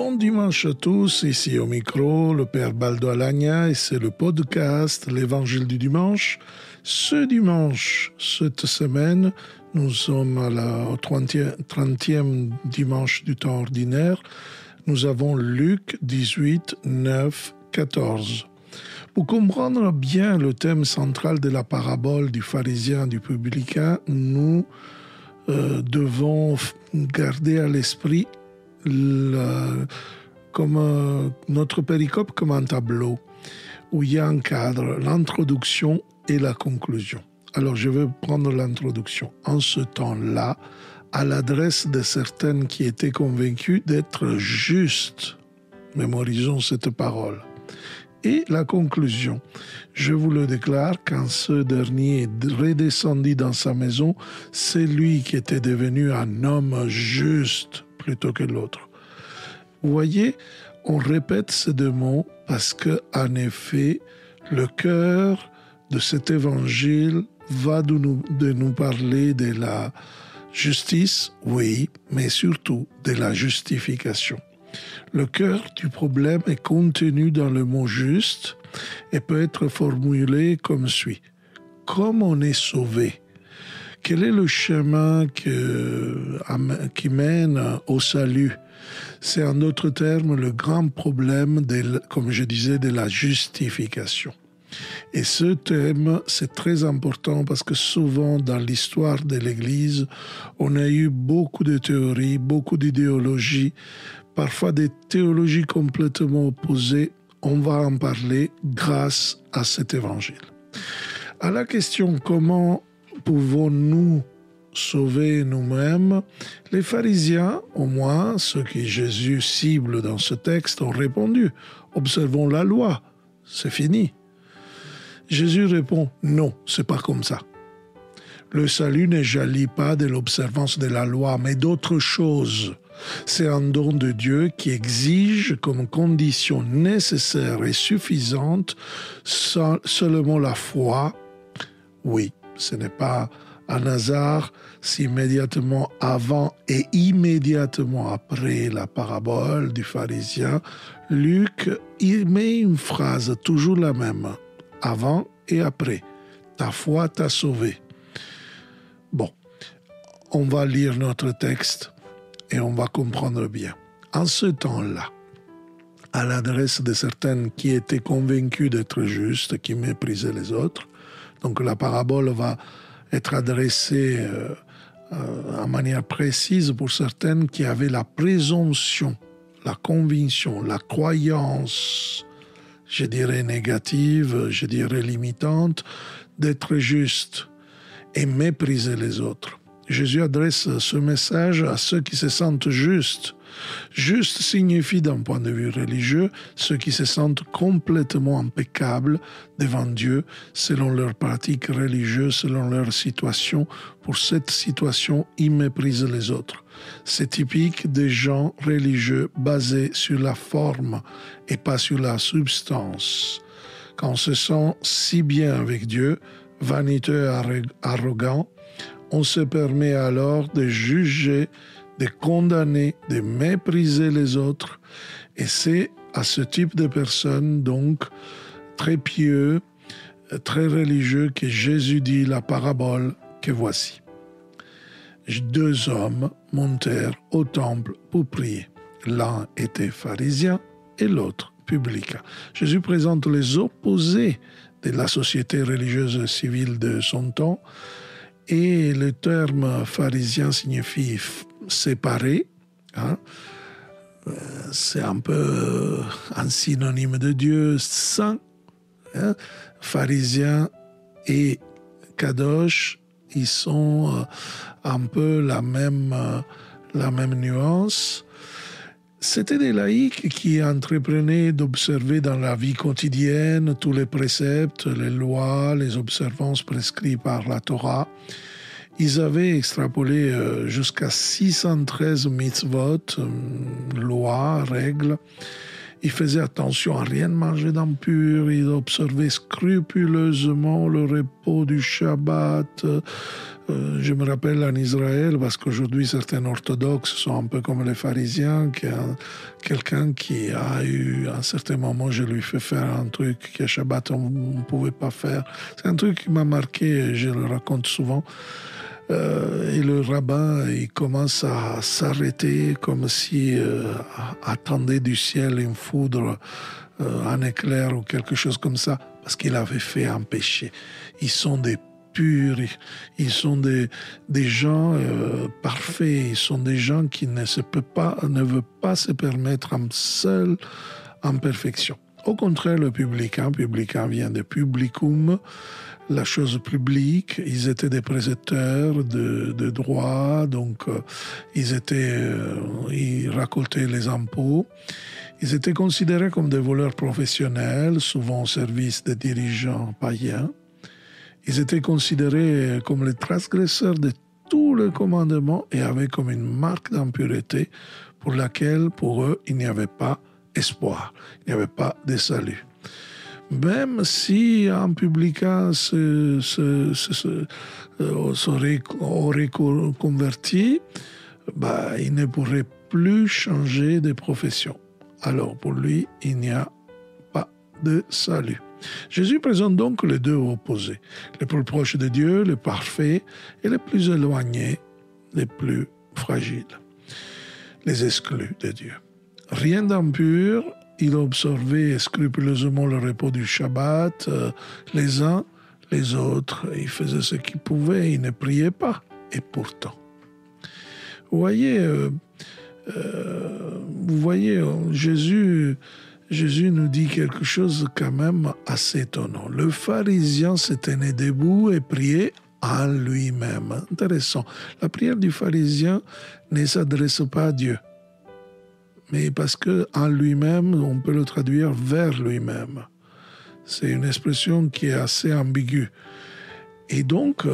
Bon dimanche à tous, ici au micro, le Père Baldo Alagna et c'est le podcast L'Évangile du dimanche. Ce dimanche, cette semaine, nous sommes au 30e dimanche du temps ordinaire. Nous avons Luc 18, 9, 14. Pour comprendre bien le thème central de la parabole du pharisien et du publicain, nous devons garder à l'esprit notre péricope comme un tableau où il y a un cadre, l'introduction et la conclusion. Alors je vais prendre l'introduction. En ce temps-là, à l'adresse de certaines qui étaient convaincues d'être justes, mémorisons cette parole. Et la conclusion, je vous le déclare, quand ce dernier est redescendu dans sa maison, c'est lui qui était devenu un homme juste plutôt que l'autre. Vous voyez, on répète ces deux mots parce que, en effet, le cœur de cet évangile va de nous parler de la justice, oui, mais surtout de la justification. Le cœur du problème est contenu dans le mot juste et peut être formulé comme suit. Comment on est sauvé? Quel est le chemin qui mène au salut? C'est en d'autres termes le grand problème, comme je disais, de la justification. Et ce thème, c'est très important parce que souvent dans l'histoire de l'Église, on a eu beaucoup de théories, beaucoup d'idéologies, parfois des théologies complètement opposées. On va en parler grâce à cet évangile. À la question comment pouvons-nous sauver nous-mêmes, les pharisiens, au moins ceux que Jésus cible dans ce texte, ont répondu « Observons la loi, c'est fini ». Jésus répond « Non, c'est pas comme ça ». Le salut ne jaillit pas de l'observance de la loi, mais d'autre chose. C'est un don de Dieu qui exige comme condition nécessaire et suffisante seulement la foi. Oui, ce n'est pas un hasard si immédiatement avant et immédiatement après la parabole du pharisien, Luc il met une phrase toujours la même, avant et après. Ta foi t'a sauvé. Bon, on va lire notre texte et on va comprendre bien. En ce temps-là, à l'adresse de certaines qui étaient convaincues d'être justes, qui méprisaient les autres, donc la parabole va être adressée en manière précise pour certaines qui avaient la présomption, la conviction, la croyance, je dirais négative, je dirais limitante, d'être juste et mépriser les autres. Jésus adresse ce message à ceux qui se sentent justes. Juste signifie d'un point de vue religieux ceux qui se sentent complètement impeccables devant Dieu selon leurs pratiques religieuses, selon leur situation. Pour cette situation, ils méprisent les autres. C'est typique des gens religieux basés sur la forme et pas sur la substance. Quand on se sent si bien avec Dieu, vaniteux et arrogant, on se permet alors de juger, de condamner, de mépriser les autres. Et c'est à ce type de personnes, donc, très pieux, très religieux, que Jésus dit la parabole que voici. 2 hommes montèrent au temple pour prier. L'un était pharisien et l'autre publicain. Jésus présente les opposés de la société religieuse et civile de son temps. Et le terme pharisien signifie séparé. C'est un peu un synonyme de Dieu, saint. Pharisien et kadosh, ils sont un peu la même nuance. C'était des laïcs qui entreprenaient d'observer dans la vie quotidienne tous les préceptes, les lois, les observances prescrites par la Torah. Ils avaient extrapolé jusqu'à 613 mitzvot, lois, règles. Il faisait attention à rien manger d'impur, il observait scrupuleusement le repos du Shabbat. Je me rappelle en Israël, parce qu'aujourd'hui certains orthodoxes sont un peu comme les pharisiens, quelqu'un qui a eu, à un certain moment, je lui fais faire un truc qu'à Shabbat on ne pouvait pas faire. C'est un truc qui m'a marqué, je le raconte souvent. Et le rabbin, il commence à s'arrêter comme si attendait du ciel une foudre, un éclair ou quelque chose comme ça, parce qu'il avait fait un péché. Ils sont des purs, ils sont des gens parfaits, ils sont des gens qui ne veulent pas se permettre un seul imperfection. Au contraire, le publicain vient de publicum, la chose publique. Ils étaient des précepteurs de droit, donc ils récoltaient les impôts. Ils étaient considérés comme des voleurs professionnels, souvent au service des dirigeants païens. Ils étaient considérés comme les transgresseurs de tous les commandements et avaient comme une marque d'impureté pour laquelle, pour eux, il n'y avait pas espoir, il n'y avait pas de salut. Même si un publicain aurait converti, il ne pourrait plus changer de profession. Alors pour lui, il n'y a pas de salut. Jésus présente donc les deux opposés, les plus proches de Dieu, les parfaits, et les plus éloignés, les plus fragiles, les exclus de Dieu. Rien d'impur, il observait scrupuleusement le repos du Shabbat, les uns, les autres, ils faisaient ce qu'ils pouvaient, ils ne priaient pas, et pourtant. Vous voyez, Jésus nous dit quelque chose quand même assez étonnant. Le pharisien se tenait debout et priait en lui-même. Intéressant. La prière du pharisien ne s'adresse pas à Dieu, mais parce qu'en lui-même, on peut le traduire vers lui-même. C'est une expression qui est assez ambiguë. Et donc,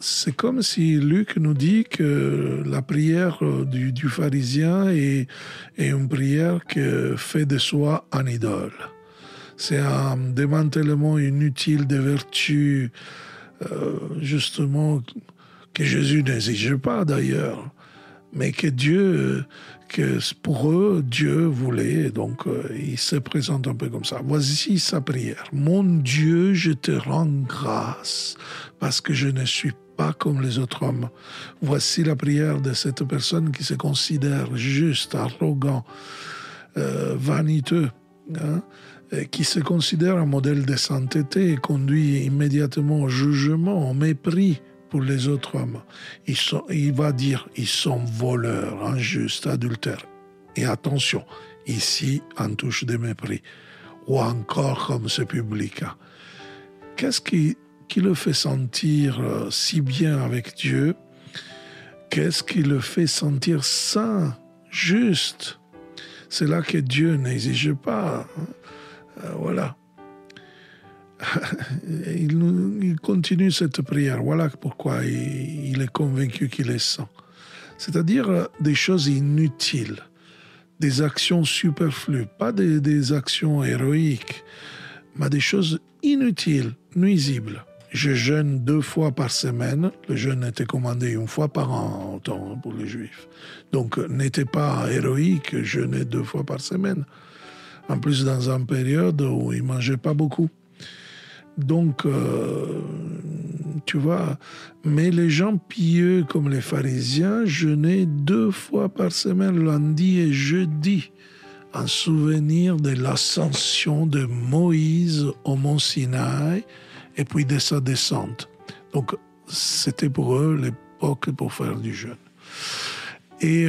c'est comme si Luc nous dit que la prière du pharisien est une prière qui fait de soi un idole. C'est un démantèlement inutile des vertus, justement, que Jésus n'exige pas d'ailleurs, mais que pour eux, Dieu voulait, donc il se présente un peu comme ça. Voici sa prière. Mon Dieu, je te rends grâce parce que je ne suis pas comme les autres hommes. Voici la prière de cette personne qui se considère juste, arrogant, vaniteux, qui se considère un modèle de sainteté et conduit immédiatement au jugement, au mépris pour les autres hommes. Il va dire, ils sont voleurs, injustes, adultères. Et attention, ici, en touche de mépris. Ou encore comme ce publicain. Qu'est-ce qui le fait sentir si bien avec Dieu? Qu'est-ce qui le fait sentir saint, juste? C'est là que Dieu n'exige pas. Voilà. Il continue cette prière. Voilà pourquoi il est convaincu qu'il est saint. C'est-à-dire des choses inutiles, des actions superflues, pas des actions héroïques, mais des choses inutiles, nuisibles. Je jeûne 2 fois par semaine. Le jeûne était commandé 1 fois par an autant pour les Juifs. Donc, n'était pas héroïque jeûner 2 fois par semaine. En plus, dans une période où ils ne mangeaient pas beaucoup. Donc, tu vois, mais les gens pieux comme les pharisiens jeûnaient 2 fois par semaine, lundi et jeudi, en souvenir de l'ascension de Moïse au mont Sinaï et puis de sa descente. Donc, c'était pour eux l'époque pour faire du jeûne. Et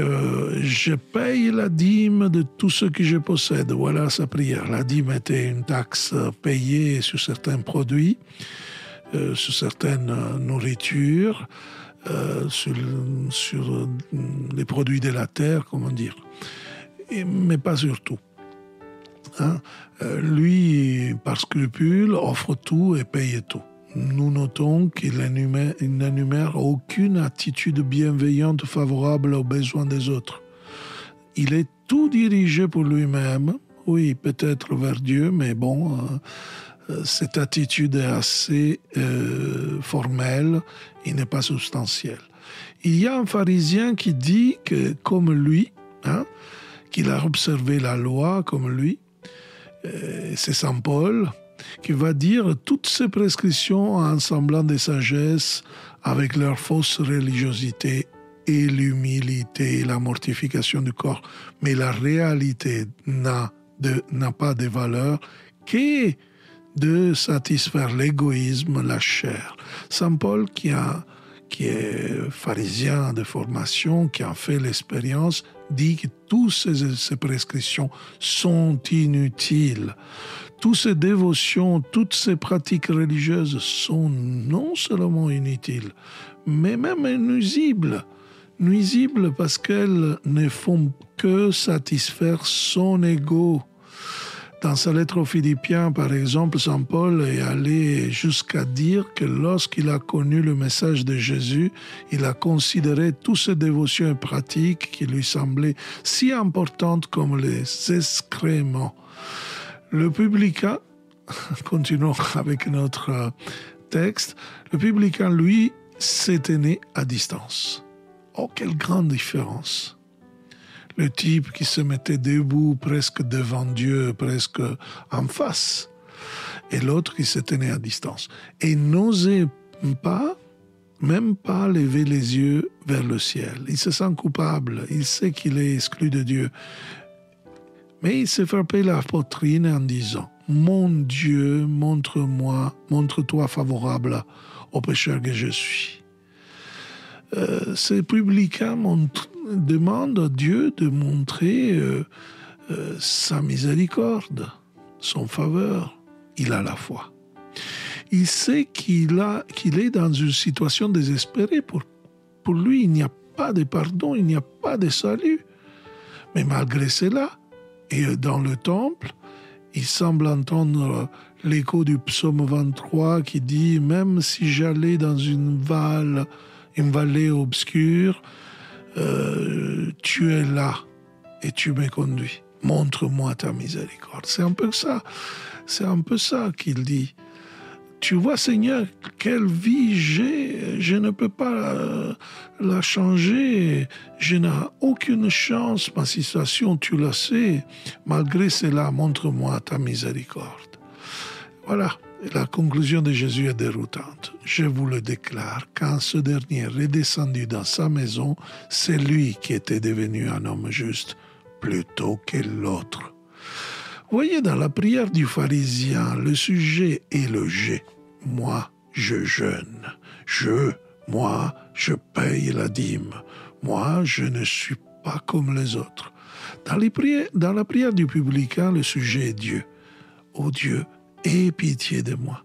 je paye la dîme de tout ce que je possède. Voilà sa prière. La dîme était une taxe payée sur certains produits, sur certaines nourritures, sur les produits de la terre, comment dire. Mais pas sur tout. Lui, par scrupule, offre tout et paye tout. Nous notons qu'il n'énumère aucune attitude bienveillante favorable aux besoins des autres. Il est tout dirigé pour lui-même, oui, peut-être vers Dieu, mais bon, cette attitude est assez formelle, il n'est pas substantiel. Il y a un pharisien qui dit que, comme lui, qu'il a observé la loi comme lui, c'est Saint Paul, qui va dire toutes ces prescriptions en semblant de sagesse avec leur fausse religiosité et l'humilité et la mortification du corps. Mais la réalité n'a pas de valeur que de satisfaire l'égoïsme, la chair. Saint Paul, qui est pharisien de formation, qui a fait l'expérience, dit que toutes ces prescriptions sont inutiles. Toutes ces dévotions, toutes ces pratiques religieuses sont non seulement inutiles, mais même nuisibles. Nuisibles parce qu'elles ne font que satisfaire son ego. Dans sa lettre aux Philippiens, par exemple, Saint Paul est allé jusqu'à dire que lorsqu'il a connu le message de Jésus, il a considéré toutes ces dévotions et pratiques qui lui semblaient si importantes comme les excréments. Le publicain, continuons avec notre texte, le publicain, lui, s'est tenu à distance. Oh, quelle grande différence! Le type qui se mettait debout presque devant Dieu, presque en face, et l'autre qui se tenait à distance. Et n'osait pas, même pas lever les yeux vers le ciel. Il se sent coupable, il sait qu'il est exclu de Dieu. Mais il s'est frappé la poitrine en disant « Mon Dieu, montre-toi favorable au pécheur que je suis. » Ces publicains demandent à Dieu de montrer sa miséricorde, son faveur. Il a la foi. Il sait qu'il est dans une situation désespérée. Pour lui, il n'y a pas de pardon, il n'y a pas de salut. Mais malgré cela, et dans le temple, il semble entendre l'écho du psaume 23 qui dit « Même si j'allais dans une vallée obscure, tu es là et tu me conduis. Montre-moi ta miséricorde. » C'est un peu ça qu'il dit. Tu vois, Seigneur, quelle vie j'ai, je ne peux pas la changer, je n'ai aucune chance, ma situation, tu la sais. Malgré cela, montre-moi ta miséricorde. Voilà, la conclusion de Jésus est déroutante. Je vous le déclare, quand ce dernier est redescendu dans sa maison, c'est lui qui était devenu un homme juste plutôt que l'autre. Vous voyez, dans la prière du pharisien, le sujet est le « je ». Moi, je jeûne. Moi, je paye la dîme. Moi, je ne suis pas comme les autres. Dans la prière du publicain, le sujet est Dieu. Ô Dieu, aie pitié de moi.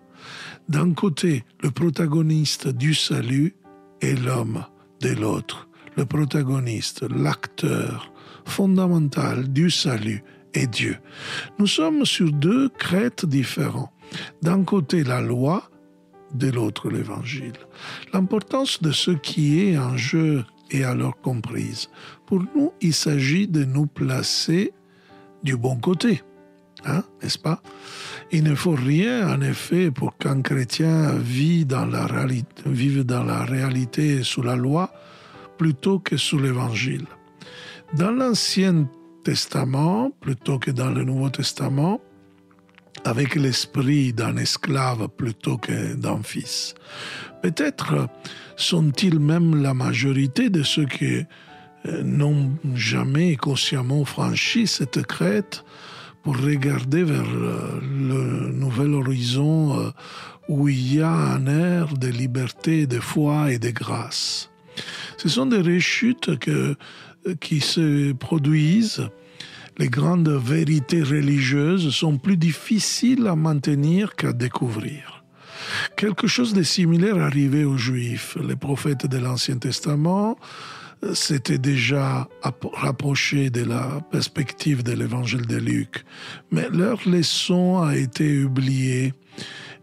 D'un côté, le protagoniste du salut est l'homme de l'autre. Le protagoniste, l'acteur fondamental du salut est Dieu. Nous sommes sur deux crêtes différents. D'un côté, la loi, de l'autre, l'évangile. L'importance de ce qui est en jeu est alors comprise. Pour nous, il s'agit de nous placer du bon côté, n'est-ce pas? Il ne faut rien, en effet, pour qu'un chrétien vive dans la réalité sous la loi plutôt que sous l'évangile. Dans l'Ancien Testament, plutôt que dans le Nouveau Testament, avec l'esprit d'un esclave plutôt que d'un fils. Peut-être sont-ils même la majorité de ceux qui n'ont jamais consciemment franchi cette crête pour regarder vers le nouvel horizon où il y a un air de liberté, de foi et de grâce. Ce sont des rechutes qui se produisent. Les grandes vérités religieuses sont plus difficiles à maintenir qu'à découvrir. Quelque chose de similaire arrivait aux Juifs. Les prophètes de l'Ancien Testament s'étaient déjà rapprochés de la perspective de l'évangile de Luc, mais leur leçon a été oubliée.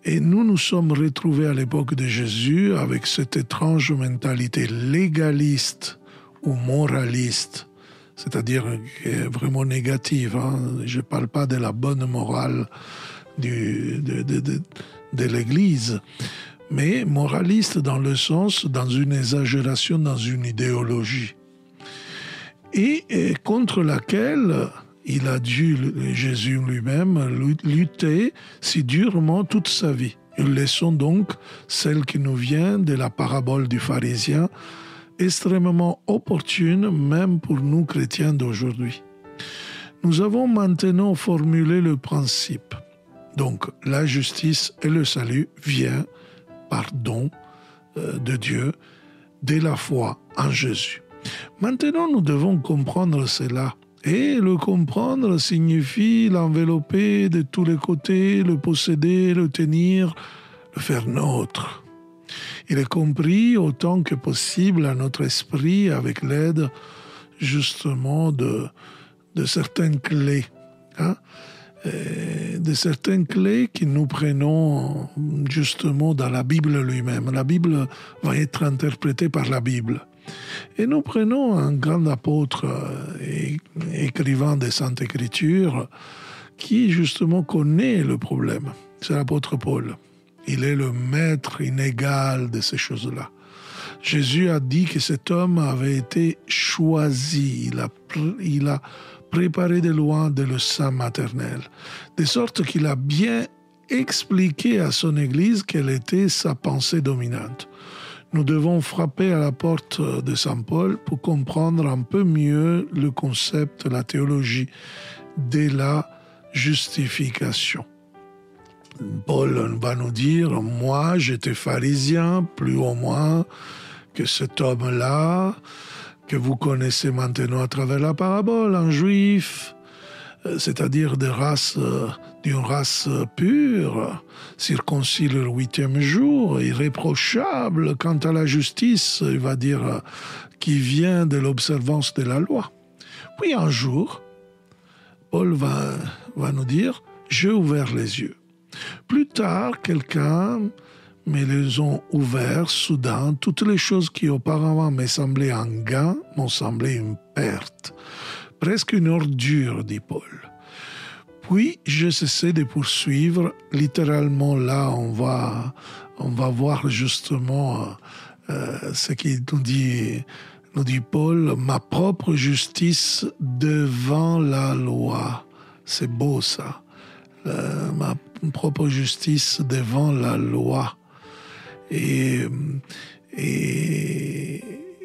Et nous sommes retrouvés à l'époque de Jésus avec cette étrange mentalité légaliste ou moraliste. c'est-à-dire qui est vraiment négative. Je ne parle pas de la bonne morale de l'Église, mais moraliste dans le sens, dans une exagération, dans une idéologie, et contre laquelle il a dû, Jésus lui-même, lutter si durement toute sa vie. Une leçon donc, celle qui nous vient de la parabole du pharisien, extrêmement opportune même pour nous chrétiens d'aujourd'hui. Nous avons maintenant formulé le principe. Donc, la justice et le salut viennent par don de Dieu dès la foi en Jésus. Maintenant, nous devons comprendre cela. Et le comprendre signifie l'envelopper de tous les côtés, le posséder, le tenir, le faire nôtre. Il est compris autant que possible à notre esprit avec l'aide justement de certaines clés. De certaines clés que nous prenons justement dans la Bible lui-même. La Bible va être interprétée par la Bible. Et nous prenons un grand apôtre et écrivain des Saintes Écritures qui justement connaît le problème. C'est l'apôtre Paul. Il est le maître inégal de ces choses-là. Jésus a dit que cet homme avait été choisi. Il a préparé de loin de le sein maternel, de sorte qu'il a bien expliqué à son Église quelle était sa pensée dominante. Nous devons frapper à la porte de Saint Paul pour comprendre un peu mieux le concept, la théologie de la justification. Paul va nous dire, moi j'étais pharisien, plus ou moins que cet homme-là, que vous connaissez maintenant à travers la parabole, un juif, c'est-à-dire d'une race pure, circoncis le 8e jour, irréprochable quant à la justice, il va dire, qui vient de l'observance de la loi. Puis un jour, Paul va nous dire, j'ai ouvert les yeux. Plus tard, quelqu'un me les ont ouverts soudain. Toutes les choses qui auparavant me semblaient un gain m'ont semblé une perte. Presque une ordure, dit Paul. Puis, j'ai cessé de poursuivre. Littéralement, là, on va voir justement ce qu'il nous dit Paul, ma propre justice devant la loi. C'est beau, ça. Ma propre justice devant la loi. Et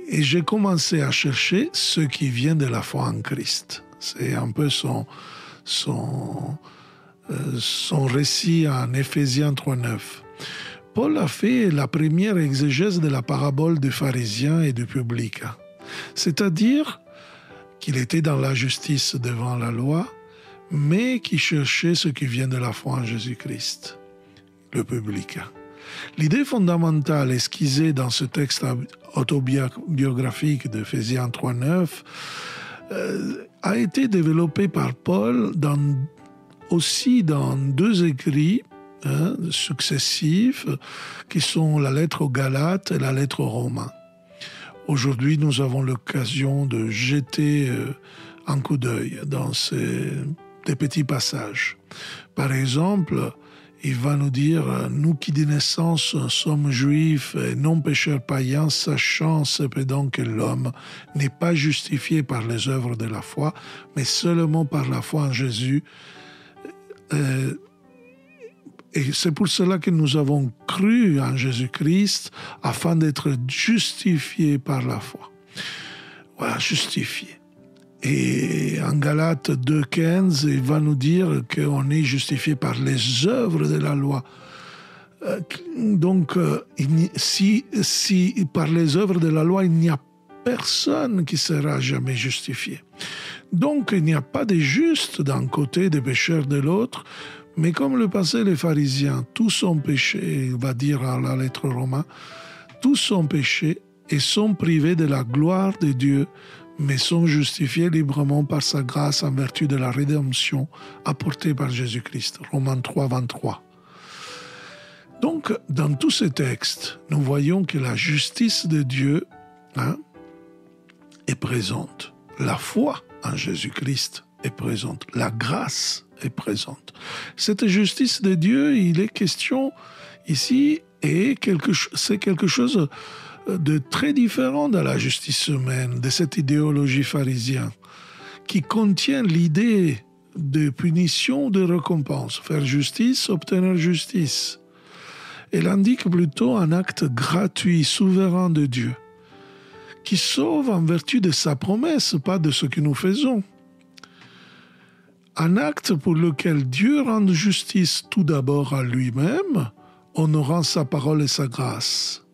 j'ai commencé à chercher ce qui vient de la foi en Christ. C'est un peu son récit en Éphésiens 3.9. Paul a fait la première exégèse de la parabole du pharisien et du publicain. C'est-à-dire qu'il était dans la justice devant la loi, mais qui cherchait ce qui vient de la foi en Jésus-Christ, le publicain. L'idée fondamentale esquissée dans ce texte autobiographique d'Éphésiens 3.9 a été développée par Paul aussi dans deux écrits successifs qui sont la lettre aux Galates et la lettre aux Romains. Aujourd'hui, nous avons l'occasion de jeter un coup d'œil dans des petits passages. Par exemple, il va nous dire « Nous qui de naissance sommes juifs et non pécheurs païens, sachant cependant que l'homme n'est pas justifié par les œuvres de la foi, mais seulement par la foi en Jésus. Et c'est pour cela que nous avons cru en Jésus-Christ afin d'être justifiés par la foi. » Voilà, justifiés. Et en Galates 2.15, il va nous dire qu'on est justifié par les œuvres de la loi. Donc, si par les œuvres de la loi, il n'y a personne qui sera jamais justifié. Donc, il n'y a pas de juste d'un côté, des pécheurs de l'autre, mais comme le pensaient les pharisiens, tous ont péché, il va dire à la lettre Romains, tous ont péché et sont privés de la gloire de Dieu, mais sont justifiés librement par sa grâce en vertu de la rédemption apportée par Jésus-Christ. Romains 3, 23. Donc, dans tous ces textes, nous voyons que la justice de Dieu est présente. La foi en Jésus-Christ est présente. La grâce est présente. Cette justice de Dieu, il est question ici, et c'est quelque chose de très différent de la justice humaine, de cette idéologie pharisienne, qui contient l'idée de punition ou de récompense. Faire justice, obtenir justice. Elle indique plutôt un acte gratuit, souverain de Dieu, qui sauve en vertu de sa promesse, pas de ce que nous faisons. Un acte pour lequel Dieu rend justice tout d'abord à lui-même, honorant sa parole et sa grâce.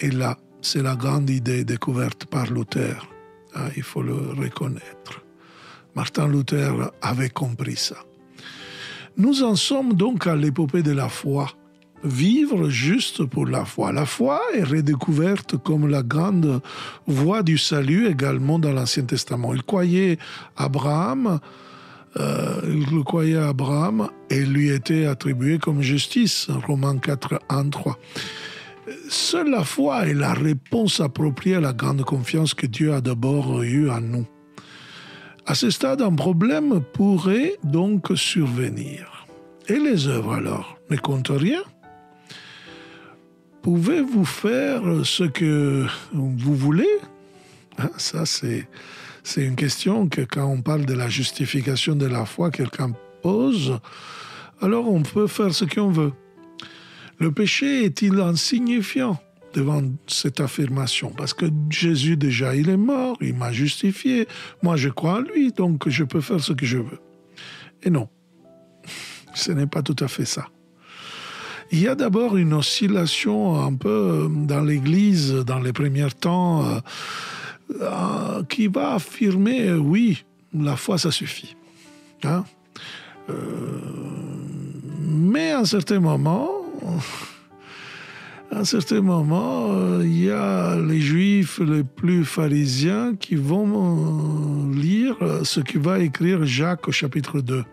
Et là, c'est la grande idée découverte par Luther. Il faut le reconnaître. Martin Luther avait compris ça. Nous en sommes donc à l'épopée de la foi. Vivre juste pour la foi. La foi est redécouverte comme la grande voie du salut également dans l'Ancien Testament. Il croyait Abraham et lui était attribué comme justice. Romains 4, 1, 3. Seule la foi est la réponse appropriée à la grande confiance que Dieu a d'abord eue en nous. À ce stade, un problème pourrait donc survenir. Et les œuvres alors ne comptent rien? Pouvez-vous faire ce que vous voulez? Ça, c'est une question que quand on parle de la justification de la foi, quelqu'un pose. Alors on peut faire ce qu'on veut. Le péché est-il insignifiant devant cette affirmation? Parce que Jésus déjà, il est mort, il m'a justifié. Moi, je crois en lui, donc je peux faire ce que je veux. Et non, ce n'est pas tout à fait ça. Il y a d'abord une oscillation un peu dans l'Église, dans les premiers temps, qui va affirmer, oui, la foi, ça suffit. Mais à un certain moment, il y a les Juifs les plus pharisiens qui vont lire ce que va écrire Jacques au chapitre 2.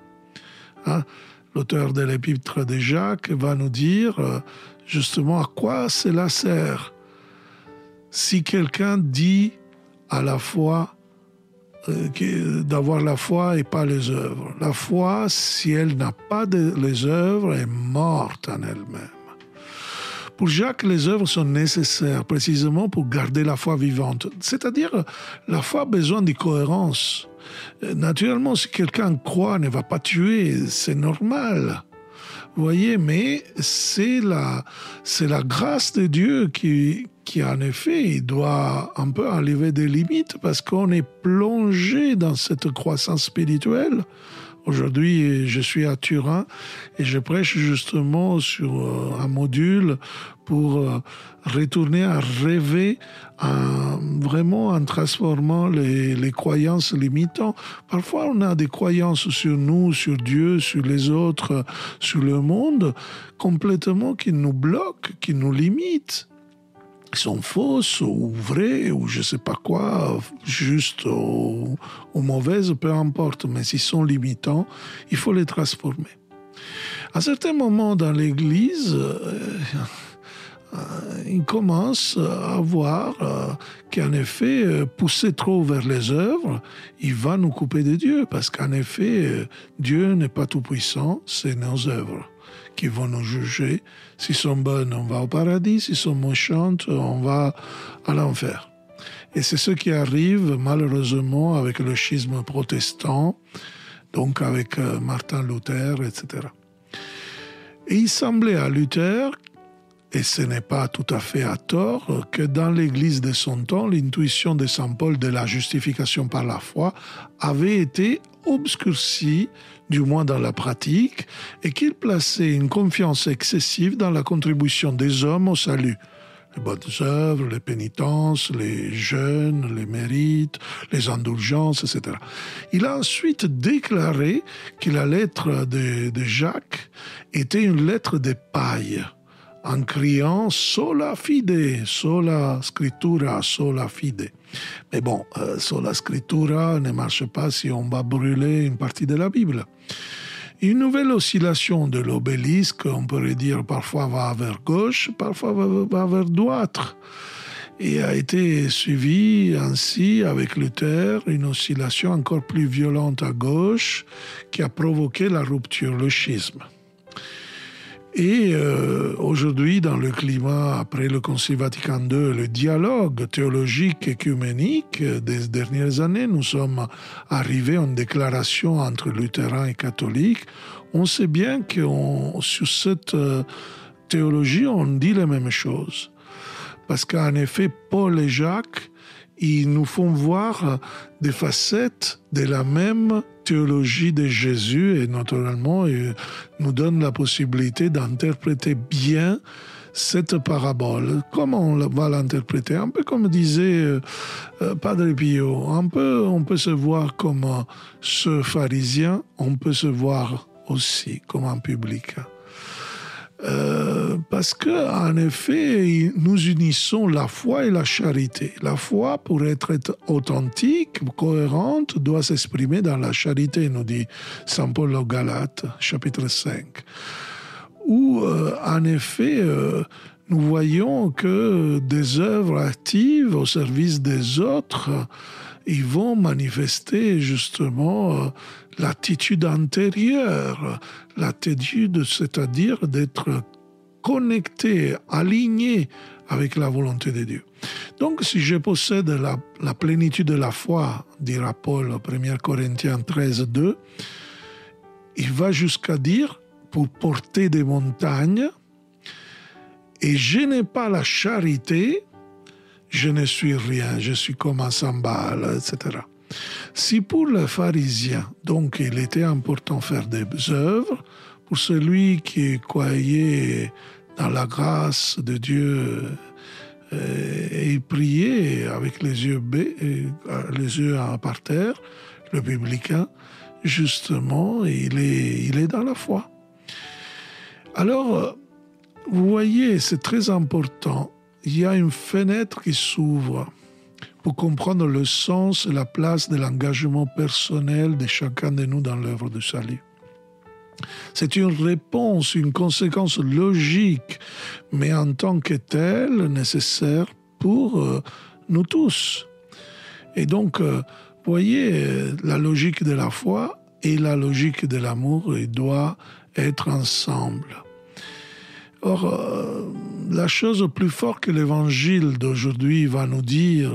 L'auteur de l'épître de Jacques va nous dire justement à quoi cela sert. Si quelqu'un dit à la foi d'avoir la foi et pas les œuvres. La foi, si elle n'a pas les œuvres, est morte en elle-même. Pour Jacques, les œuvres sont nécessaires précisément pour garder la foi vivante. C'est-à-dire, la foi a besoin de cohérence. Naturellement, si quelqu'un croit, ne va pas tuer, c'est normal. Vous voyez, mais c'est la grâce de Dieu qui en effet, il doit un peu enlever des limites parce qu'on est plongé dans cette croissance spirituelle. Aujourd'hui, je suis à Turin et je prêche justement sur un module pour retourner à rêver vraiment en transformant les croyances limitantes. Parfois, on a des croyances sur nous, sur Dieu, sur les autres, sur le monde, complètement qui nous bloquent, qui nous limitent. Ils sont fausses ou vraies ou je ne sais pas quoi, juste ou mauvaises, peu importe. Mais s'ils sont limitants, il faut les transformer. À certains moments dans l'Église, il commence à voir qu'en effet, pousser trop vers les œuvres, il va nous couper de Dieu. Parce qu'en effet, Dieu n'est pas tout-puissant, c'est nos œuvres qui vont nous juger. S'ils sont bonnes, on va au paradis. S'ils sont méchantes, on va à l'enfer. Et c'est ce qui arrive malheureusement avec le schisme protestant, donc avec Martin Luther, etc. Et il semblait à Luther, et ce n'est pas tout à fait à tort, que dans l'Église de son temps, l'intuition de Saint Paul de la justification par la foi avait été obscurcie, du moins dans la pratique, et qu'il plaçait une confiance excessive dans la contribution des hommes au salut. Les bonnes œuvres, les pénitences, les jeûnes, les mérites, les indulgences, etc. Il a ensuite déclaré que la lettre de Jacques était une lettre de paille, en criant « sola fide, sola scriptura, sola fide ». Mais bon, sola scriptura ne marche pas si on va brûler une partie de la Bible. Une nouvelle oscillation de l'obélisque, on pourrait dire parfois va vers gauche, parfois va vers droite. et a été suivi ainsi avec Luther, une oscillation encore plus violente à gauche qui a provoqué la rupture, le schisme. Et aujourd'hui, dans le climat après le Concile Vatican II, le dialogue théologique écuménique des dernières années, nous sommes arrivés à une déclaration entre luthérans et catholiques. On sait bien que sur cette théologie, on dit les mêmes choses. Parce qu'en effet, Paul et Jacques, ils nous font voir des facettes de la même théologie de Jésus et naturellement, ils nous donnent la possibilité d'interpréter bien cette parabole. Comment on va l'interpréter? Un peu comme disait Padre Pio, on peut se voir comme ce pharisien, on peut se voir aussi comme un publicain. Parce que en effet, nous unissons la foi et la charité. La foi, pour être authentique, cohérente, doit s'exprimer dans la charité, nous dit Saint Paul aux Galates, chapitre 5. Où, en effet, nous voyons que des œuvres actives au service des autres, ils vont manifester justement l'attitude antérieure, l'attitude, c'est-à-dire d'être connecté, aligné avec la volonté de Dieu. Donc, si je possède la plénitude de la foi, dira Paul, 1 Corinthiens 13, 2, il va jusqu'à dire, pour porter des montagnes, et je n'ai pas la charité, je ne suis rien, je suis comme un sambal, etc. Si pour le pharisien, donc, il était important de faire des œuvres, pour celui qui croyait dans la grâce de Dieu et priait avec les yeux par terre, le publicain, justement, il est dans la foi. Alors, vous voyez, c'est très important. Il y a une fenêtre qui s'ouvre pour comprendre le sens et la place de l'engagement personnel de chacun de nous dans l'œuvre du salut. C'est une réponse, une conséquence logique, mais en tant que telle, nécessaire pour nous tous. Et donc, vous voyez, la logique de la foi et la logique de l'amour doivent être ensemble. Or, la chose plus forte que l'évangile d'aujourd'hui va nous dire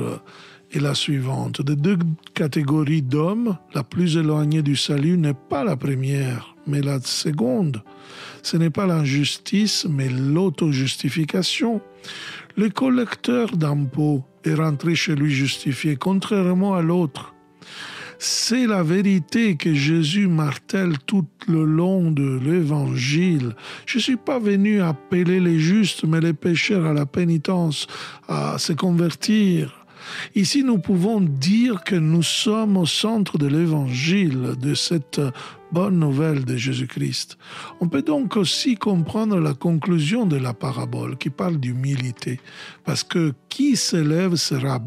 est la suivante. De deux catégories d'hommes, la plus éloignée du salut n'est pas la première, mais la seconde. Ce n'est pas l'injustice, mais l'auto-justification. Le collecteur d'impôts est rentré chez lui justifié, contrairement à l'autre. C'est la vérité que Jésus martèle tout le long de l'Évangile. Je ne suis pas venu appeler les justes, mais les pécheurs à la pénitence, à se convertir. Ici, nous pouvons dire que nous sommes au centre de l'Évangile, de cette bonne nouvelle de Jésus-Christ. On peut donc aussi comprendre la conclusion de la parabole qui parle d'humilité, parce que qui s'élève sera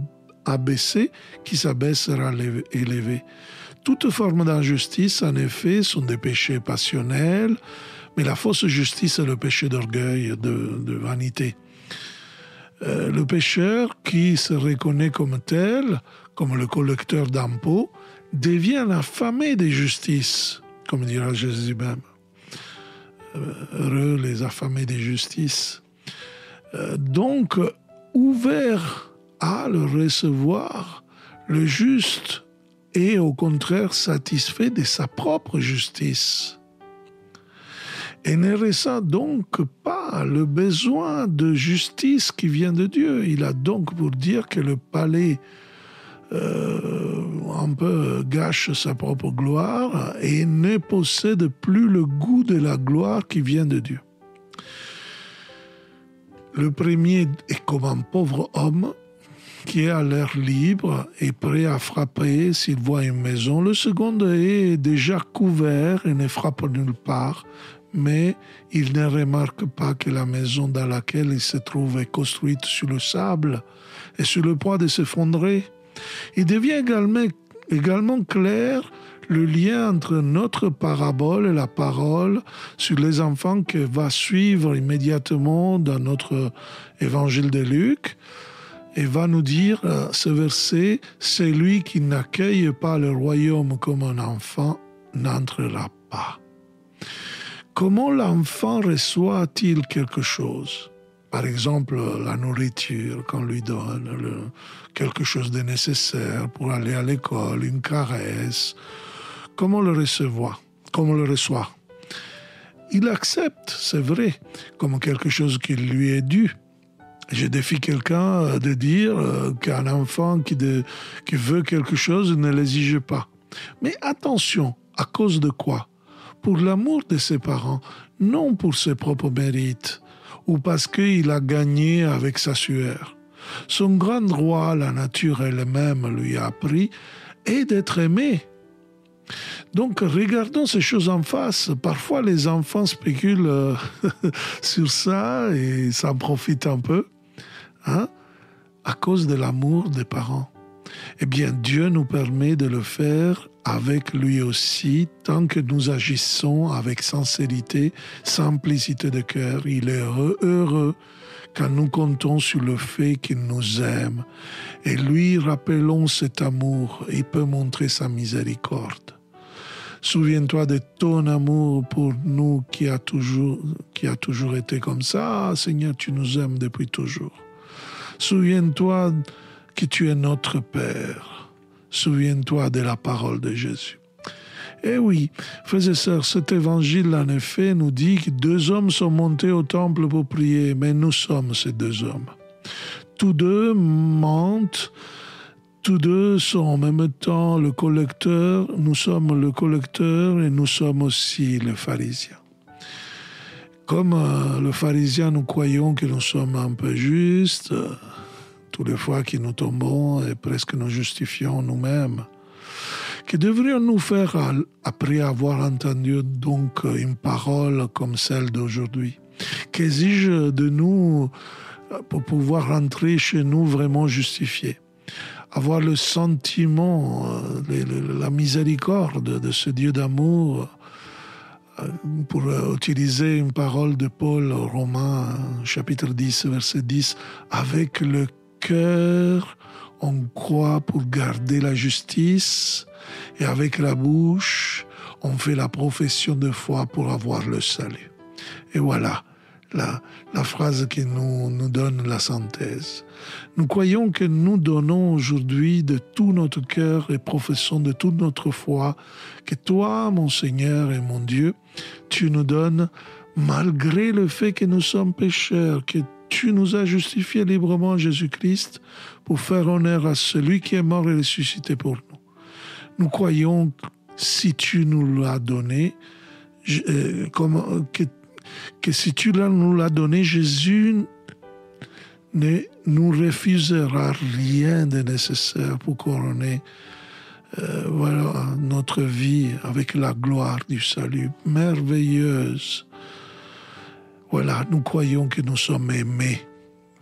abaissé, qui s'abaisse sera élevé. Toutes formes d'injustice, en effet, sont des péchés passionnels, mais la fausse justice est le péché d'orgueil, de vanité. Le pécheur qui se reconnaît comme tel, comme le collecteur d'impôts, devient affamé de justice, comme dira Jésus même. Heureux les affamés de justice. Donc, ouvert à le recevoir, le juste est au contraire satisfait de sa propre justice. Et ne ressent donc pas le besoin de justice qui vient de Dieu. Il a donc pour dire que le palais un peu gâche sa propre gloire et ne possède plus le goût de la gloire qui vient de Dieu. Le premier est comme un pauvre homme qui est à l'air libre et prêt à frapper s'il voit une maison. Le second est déjà couvert et ne frappe nulle part, mais il ne remarque pas que la maison dans laquelle il se trouve est construite sur le sable et sur le point de s'effondrer. Il devient également clair le lien entre notre parabole et la parole sur les enfants que va suivre immédiatement dans notre évangile de Luc. et va nous dire ce verset, c'est lui qui n'accueille pas le royaume comme un enfant n'entrera pas. Comment l'enfant reçoit-il quelque chose? Par exemple, la nourriture qu'on lui donne, quelque chose de nécessaire pour aller à l'école, une caresse. Comment le recevoir? Comment le reçoit? Il accepte, c'est vrai, comme quelque chose qui lui est dû. Je défie quelqu'un de dire qu'un enfant qui veut quelque chose ne l'exige pas. Mais attention, à cause de quoi? Pour l'amour de ses parents, non pour ses propres mérites, ou parce qu'il a gagné avec sa sueur. Son grand droit, la nature elle-même lui a appris, est d'être aimé. Donc, regardons ces choses en face. Parfois, les enfants spéculent sur ça et s'en profitent un peu, à cause de l'amour des parents. Eh bien, Dieu nous permet de le faire avec lui aussi, tant que nous agissons avec sincérité, simplicité de cœur. Il est heureux quand nous comptons sur le fait qu'il nous aime. Et lui, rappelons cet amour, il peut montrer sa miséricorde. Souviens-toi de ton amour pour nous qui a toujours été comme ça. Ah, Seigneur, tu nous aimes depuis toujours. Souviens-toi que tu es notre Père. Souviens-toi de la parole de Jésus. Eh oui, frères et sœurs, cet évangile, en effet, nous dit que 2 hommes sont montés au temple pour prier, mais nous sommes ces 2 hommes. Tous 2 mentent, tous 2 sont en même temps le collecteur, nous sommes le collecteur et nous sommes aussi le pharisien. Comme le pharisien, nous croyons que nous sommes un peu justes, toutes les fois que nous tombons et presque nous justifions nous-mêmes. Que devrions-nous faire après avoir entendu donc une parole comme celle d'aujourd'hui? Qu'exige de nous pour pouvoir rentrer chez nous vraiment justifiés? Avoir le sentiment, la miséricorde de ce Dieu d'amour, pour utiliser une parole de Paul aux Romains, chapitre 10, verset 10, avec le cœur, on croit pour garder la justice, et avec la bouche, on fait la profession de foi pour avoir le salut. Et voilà la phrase qui nous donne la synthèse. Nous croyons que nous donnons aujourd'hui de tout notre cœur et professons de toute notre foi que toi, mon Seigneur et mon Dieu, tu nous donnes malgré le fait que nous sommes pécheurs, que tu nous as justifiés librement en Jésus-Christ pour faire honneur à celui qui est mort et ressuscité pour nous. Nous croyons que si tu nous l'as donné, que si tu nous l'as donné, Jésus ne nous refusera rien de nécessaire pour couronner notre vie avec la gloire du salut merveilleuse. Voilà, nous croyons que nous sommes aimés,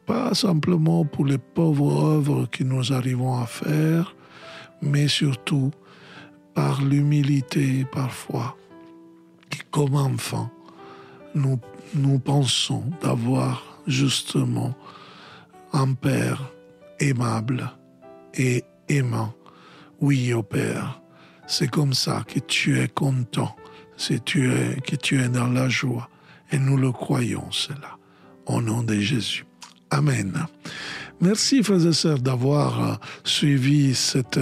pas simplement pour les pauvres œuvres que nous arrivons à faire, mais surtout par l'humilité parfois. Et comme enfants, nous pensons d'avoir justement un Père aimable et aimant. Oui, ô Père, c'est comme ça que tu es content, que tu es dans la joie. Et nous le croyons, cela, au nom de Jésus. Amen. Merci, frères et sœurs, d'avoir suivi cet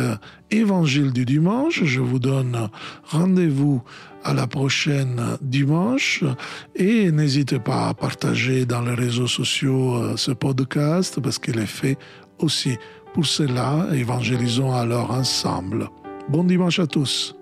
évangile du dimanche. Je vous donne rendez-vous à la prochaine dimanche et n'hésitez pas à partager dans les réseaux sociaux ce podcast parce qu'il est fait aussi pour cela. Évangélisons alors ensemble. Bon dimanche à tous.